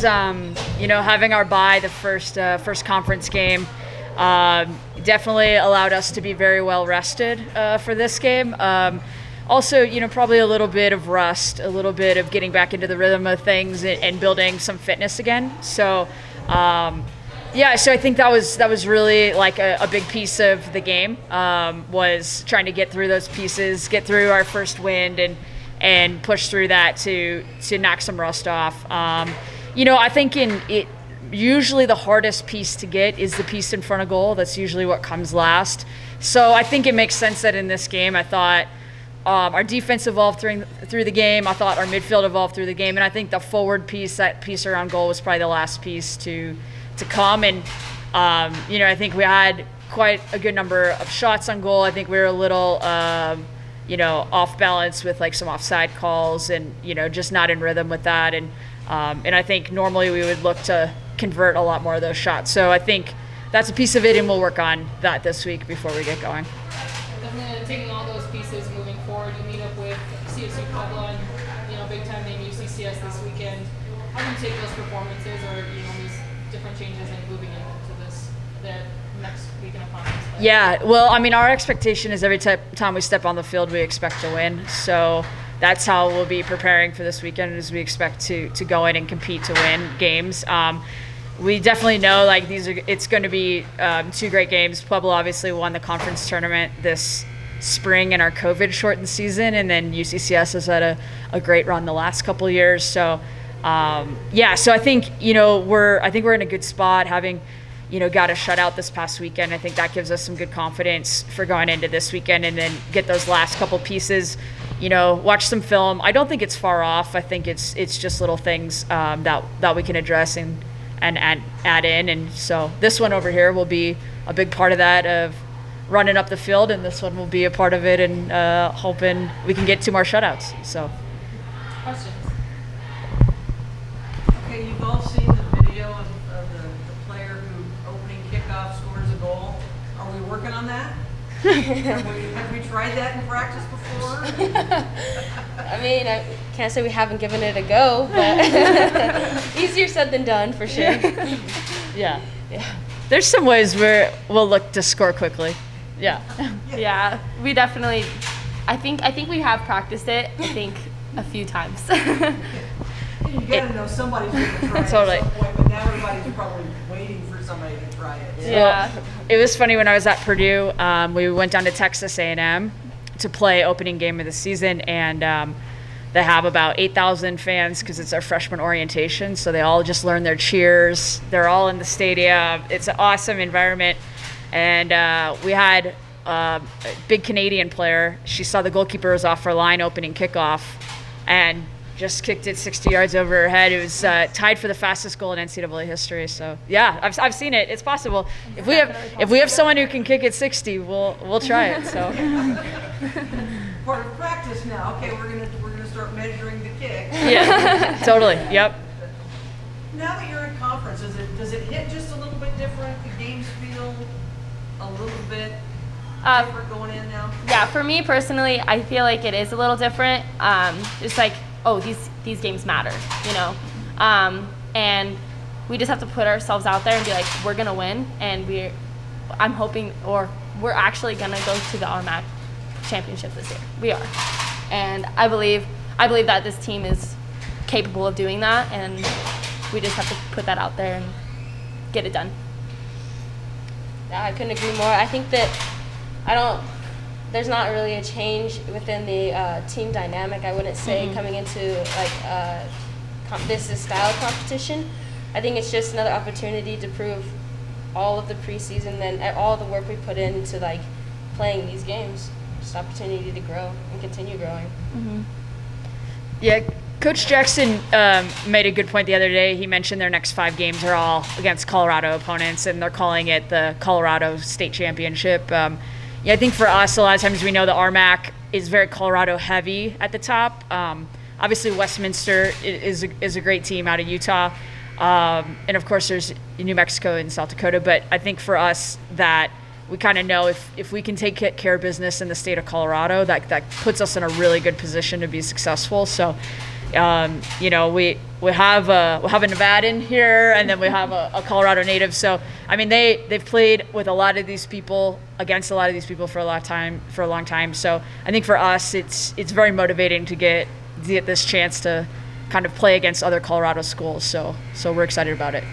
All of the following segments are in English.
Having our bye, the first conference game, definitely allowed us to be very well rested for this game. Also, probably a little bit of rust, a little bit of getting back into the rhythm of things and building some fitness again. So, so I think that was really like a big piece of the game, was trying to get through those pieces, get through our first wind and push through that to knock some rust off. I think usually the hardest piece to get is the piece in front of goal. That's usually what comes last. So I think it makes sense that in this game, I thought our defense evolved through the game. I thought our midfield evolved through the game. And I think the forward piece, that piece around goal, was probably the last piece to come. And, I think we had quite a good number of shots on goal. I think we were a little, off balance with like some offside calls and, just not in rhythm with that. And I think normally we would look to convert a lot more of those shots. So I think that's a piece of it, and we'll work on that this week before we get going. Definitely taking all those pieces moving forward. You meet up with CSU Pueblo and big time name UCCS this weekend. How do you take those performances or these different changes and moving into the next week in a conference play? Yeah, well, our expectation is every time we step on the field, we expect to win. So that's how we'll be preparing for this weekend, is we expect to go in and compete to win games. We definitely know it's going to be two great games. Pueblo obviously won the conference tournament this spring in our COVID shortened season, and then UCCS has had a great run the last couple of years. So so I think we're in a good spot, having got a shutout this past weekend. I think that gives us some good confidence for going into this weekend, and then get those last couple pieces. Watch some film. I don't think it's far off. I think it's just little things that we can address and add in. And so this one over here will be a big part of that, of running up the field, and this one will be a part of it, and hoping we can get 2 more shutouts. So, Questions? Okay, you've all seen the video of the player who opening kickoff scores a goal. Are we working on that? Have we tried that in practice before? I can't say we haven't given it a go, but easier said than done for sure. Yeah. There's some ways where we'll look to score quickly. Yeah. Yeah, we definitely. I think we have practiced it. I think a few times. You gotta know somebody's going to try it Totally. at some point, but now everybody's probably waiting for somebody to try it. Yeah. Well, it was funny when I was at Purdue. We went down to Texas A&M to play opening game of the season, and they have about 8,000 fans because it's our freshman orientation. So they all just learn their cheers. They're all in the stadium. It's an awesome environment. And we had a big Canadian player. She saw the goalkeeper was off her line opening kickoff and just kicked it 60 yards over her head. It was tied for the fastest goal in NCAA history. So yeah, I've seen it. It's possible. If we have someone who can kick it 60, we'll try it. So Part of practice now. Okay, we're gonna start measuring the kick. yeah, totally. Yep. Now that you're in conference, does it hit just a little bit different? The games feel a little bit different going in now? Yeah, for me personally, I feel like it is a little different. It's like, these games matter, and we just have to put ourselves out there and be like, we're gonna win, and I'm hoping, or we're actually gonna go to the RMAC championship this year. We are, and I believe that this team is capable of doing that, and we just have to put that out there and get it done. Yeah, I couldn't agree more. I think that there's not really a change within the team dynamic, I wouldn't say, coming into this style competition. I think it's just another opportunity to prove all of the preseason and all the work we put into playing these games. Just opportunity to grow and continue growing. Mm-hmm. Yeah, Coach Jackson made a good point the other day. He mentioned their next 5 games are all against Colorado opponents, and they're calling it the Colorado State Championship. I think for us, a lot of times we know the RMAC is very Colorado heavy at the top. Obviously, Westminster is a great team out of Utah. And of course, there's New Mexico and South Dakota. But I think for us that we kind of know if we can take care of business in the state of Colorado, that puts us in a really good position to be successful. So, You know, we have a Nevadan here, and then we have a Colorado native. So I mean, they've played with a lot of these people, against a lot of these people for a long time. So I think for us, it's very motivating to get this chance to kind of play against other Colorado schools. So we're excited about it.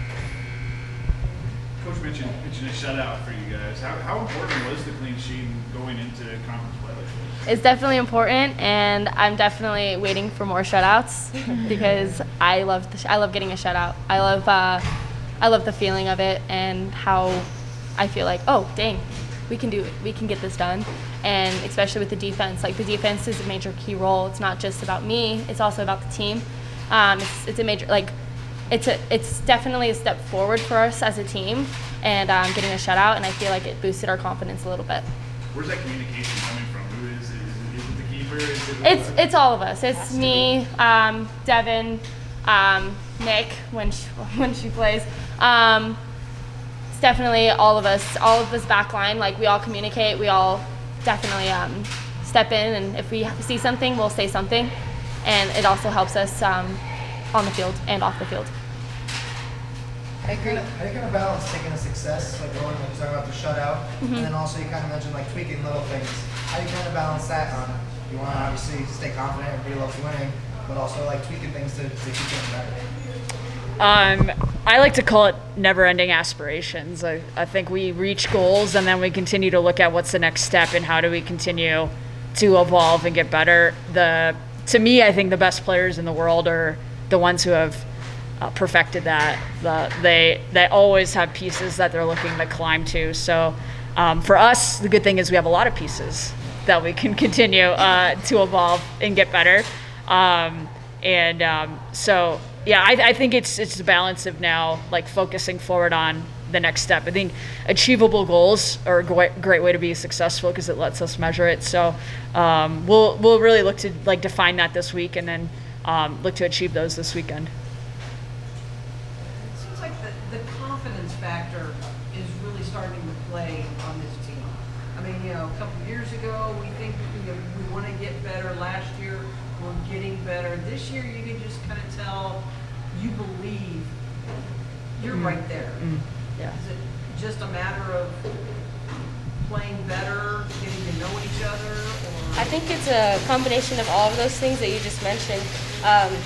Coach mentioned a shutout for you guys. How important was the clean sheet going into conference play like this? It's definitely important, and I'm definitely waiting for more shutouts because I love getting a shutout. I love the feeling of it and how I feel like, oh dang, we can do it. We can get this done, and especially with the defense. Like, the defense is a major key role. It's not just about me. It's also about the team. It's a major, like, it's definitely a step forward for us as a team, and getting a shutout, and I feel like it boosted our confidence a little bit. Where's that communication coming from? Who is it? Is it the keeper? Is it It's all of us. It's me, Devin, Nick when she plays. It's definitely all of us. All of this back line. Like, we all communicate. We all definitely step in, and if we see something, we'll say something, and it also helps us on the field and off the field. I agree. How do you kind of balance taking a success, like going, like you talking about the shutout, and then also you kind of mentioned like tweaking little things. How do you kind of balance that on? You want to obviously stay confident, everybody loves winning, but also like tweaking things to keep getting better. I like to call it never-ending aspirations. I think we reach goals, and then we continue to look at what's the next step and how do we continue to evolve and get better. To me, I think the best players in the world are the ones who have perfected that. They always have pieces that they're looking to climb to. So for us, the good thing is we have a lot of pieces that we can continue to evolve and get better. So yeah, I think it's a balance of now, like, focusing forward on the next step. I think achievable goals are a great way to be successful because it lets us measure it. So we'll really look to, like, define that this week, and then look to achieve those this weekend. It seems like the confidence factor is really starting to play on this team. I mean, you know, a couple of years ago, we think we want to get better. Last year, we're getting better. This year, you can just kind of tell you believe you're right there. Yeah. Is it just a matter of playing better, getting to know each other, or? I think it's a combination of all of those things that you just mentioned.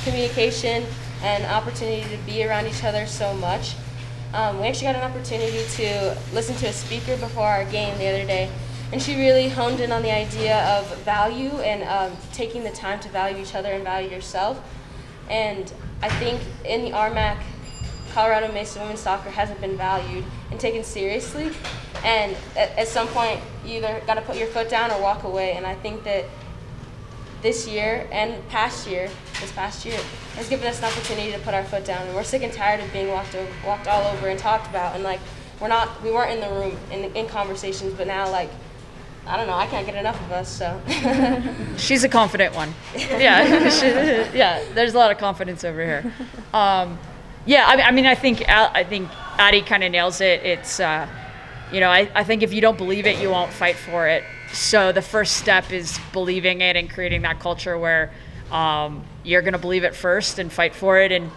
Communication and opportunity to be around each other so much. We actually got an opportunity to listen to a speaker before our game the other day, and she really honed in on the idea of value and taking the time to value each other and value yourself. And I think in the RMAC, Colorado Mesa women's soccer hasn't been valued and taken seriously. And at some point, you either got to put your foot down or walk away. And I think that this year and this past year, has given us an opportunity to put our foot down. And we're sick and tired of being walked all over and talked about. And, like, we weren't in the room in conversations, but now, like, I don't know, I can't get enough of us, so. She's a confident one. Yeah, yeah. There's a lot of confidence over here. Yeah, I think Addie kind of nails it. It's, I think if you don't believe it, you won't fight for it. So the first step is believing it and creating that culture where you're going to believe it first and fight for it. And,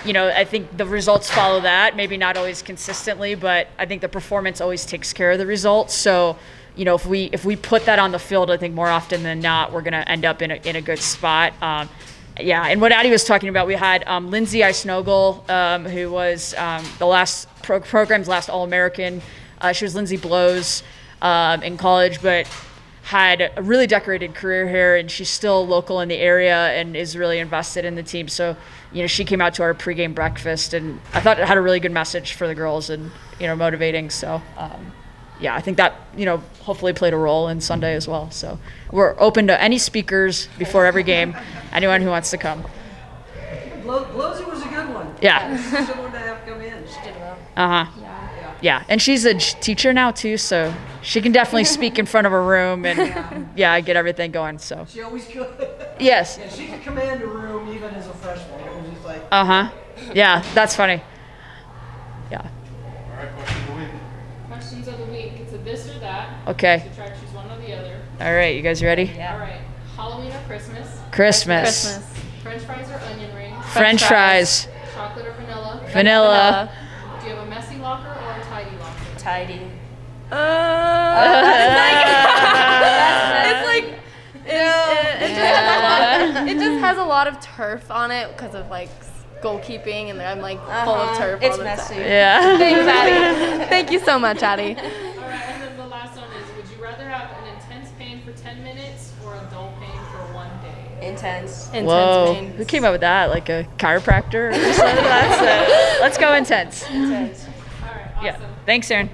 I think the results follow that. Maybe not always consistently, but I think the performance always takes care of the results. So, if we put that on the field, I think more often than not, we're going to end up in a good spot. Yeah, and what Addie was talking about, we had Lindsay Eisnogel, who was the last program's last All-American. She was Lindsay Blows in college, but had a really decorated career here, and she's still local in the area and is really invested in the team. So, she came out to our pregame breakfast, and I thought it had a really good message for the girls and, motivating. So, yeah, I think that, hopefully played a role in Sunday as well. So we're open to any speakers before every game, anyone who wants to come. Blosey was a good one. Yeah. Someone to have come in. She did well. Yeah, and she's a teacher now too, so she can definitely speak in front of a room and get everything going. So She always could. yes. Yeah, she could command a room even as a freshman. It was just like. Yeah, that's funny. Yeah. All right, question of the week. Questions of the week. It's a this or that. Okay. So try to choose one or the other. All right, you guys ready? All right. Halloween or Christmas? Christmas. Christmas. French fries or onion rings? French fries. Chocolate or vanilla? Vanilla. Do you have a messy locker or a tidy locker? Tidy. It's like it just has a lot of turf on it because of like goalkeeping, and I'm like full of turf. It's all the messy. time. Yeah. Thanks, Addie. Thank you so much, Addie. All right, and then the last one is, would you rather have an intense pain for 10 minutes or a dull pain for 1 day? Intense. Intense Whoa. pain. Who came up with that? Like a chiropractor or something? Let's go intense. Intense. All right, awesome. Yeah. Thanks, Aaron.